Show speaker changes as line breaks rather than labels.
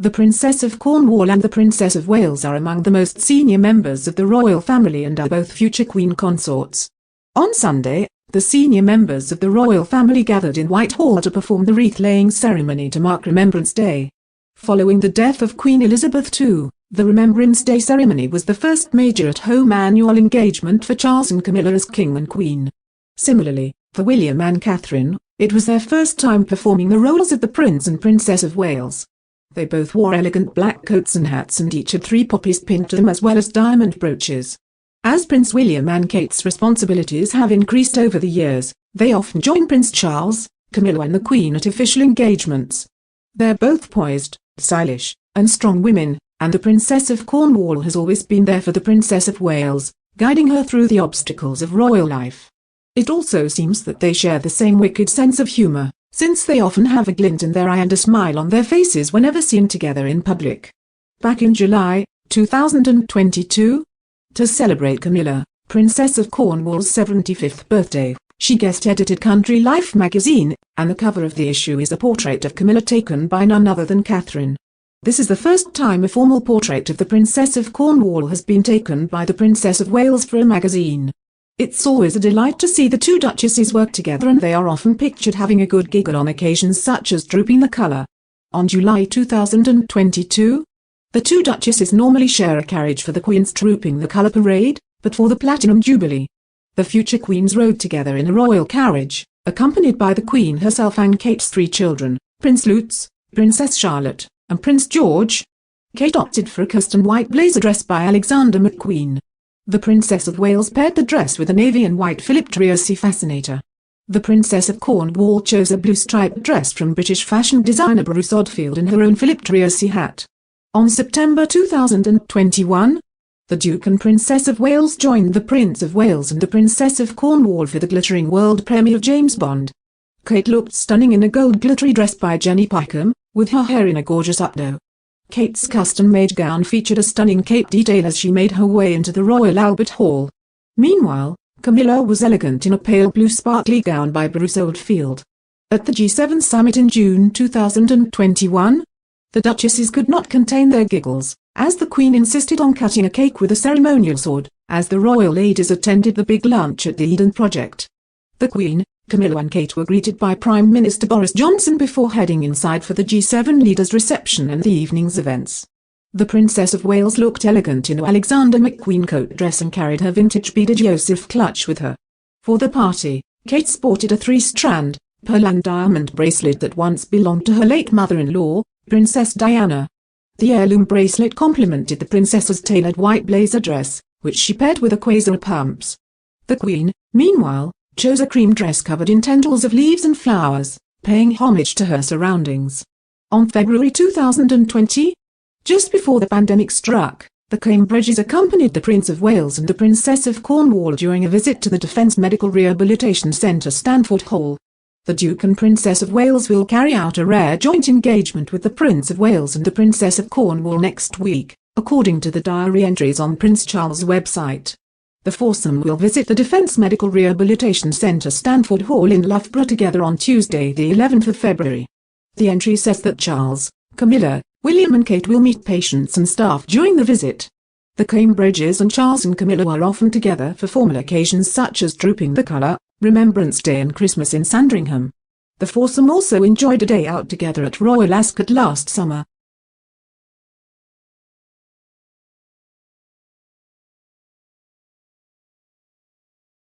The Princess of Cornwall and the Princess of Wales are among the most senior members of the royal family and are both future Queen consorts. On Sunday, the senior members of the royal family gathered in Whitehall to perform the wreath-laying ceremony to mark Remembrance Day. Following the death of Queen Elizabeth II, the Remembrance Day ceremony was the first major at-home annual engagement for Charles and Camilla as King and Queen. Similarly, for William and Catherine, it was their first time performing the roles of the Prince and Princess of Wales. They both wore elegant black coats and hats and each had 3 poppies pinned to them as well as diamond brooches. As Prince William and Kate's responsibilities have increased over the years, they often join Prince Charles, Camilla and the Queen at official engagements. They're both poised, stylish, and strong women, and the Princess of Cornwall has always been there for the Princess of Wales, guiding her through the obstacles of royal life. It also seems that they share the same wicked sense of humour, since they often have a glint in their eye and a smile on their faces whenever seen together in public. Back in July 2022, to celebrate Camilla, Princess of Cornwall's 75th birthday, she guest-edited Country Life magazine, and the cover of the issue is a portrait of Camilla taken by none other than Catherine. This is the first time a formal portrait of the Princess of Cornwall has been taken by the Princess of Wales for a magazine. It's always a delight to see the two duchesses work together, and they are often pictured having a good giggle on occasions such as drooping the colour. On July 2022, the two duchesses normally share a carriage for the Queen's Drooping the Colour parade, but for the Platinum Jubilee, the future queens rode together in a royal carriage, accompanied by the Queen herself and Kate's 3 children, Prince Lutz, Princess Charlotte, and Prince George. Kate opted for a custom white blazer dress by Alexander McQueen. The Princess of Wales paired the dress with a navy and white Philip Treacy fascinator. The Princess of Cornwall chose a blue striped dress from British fashion designer Bruce Odfield in her own Philip Treacy hat. On September 2021, the Duke and Princess of Wales joined the Prince of Wales and the Princess of Cornwall for the glittering world premiere of James Bond. Kate looked stunning in a gold glittery dress by Jenny Pickham, with her hair in a gorgeous updo. Kate's custom-made gown featured a stunning cape detail as she made her way into the Royal Albert Hall. Meanwhile, Camilla was elegant in a pale blue sparkly gown by Bruce Oldfield. At the G7 summit in June 2021, the duchesses could not contain their giggles, as the Queen insisted on cutting a cake with a ceremonial sword, as the royal ladies attended the big lunch at the Eden Project. The Queen, Camilla and Kate were greeted by Prime Minister Boris Johnson before heading inside for the G7 leaders' reception and the evening's events. The Princess of Wales looked elegant in an Alexander McQueen coat dress and carried her vintage beaded Joseph clutch with her. For the party, Kate sported a 3-strand, pearl and diamond bracelet that once belonged to her late mother-in-law, Princess Diana. The heirloom bracelet complemented the princess's tailored white blazer dress, which she paired with a quasar pumps. The Queen, meanwhile, chose a cream dress covered in tendrils of leaves and flowers, paying homage to her surroundings. On February 2020, just before the pandemic struck, the Cambridges accompanied the Prince of Wales and the Princess of Cornwall during a visit to the Defence Medical Rehabilitation Centre, Stanford Hall. The Duke and Princess of Wales will carry out a rare joint engagement with the Prince of Wales and the Princess of Cornwall next week, according to the diary entries on Prince Charles' website. The foursome will visit the Defence Medical Rehabilitation Centre, Stanford Hall in Loughborough together on Tuesday the 11th of February. The entry says that Charles, Camilla, William and Kate will meet patients and staff during the visit. The Cambridges and Charles and Camilla are often together for formal occasions such as Drooping the Colour, Remembrance Day and Christmas in Sandringham. The foursome also enjoyed a day out together at Royal Ascot last summer.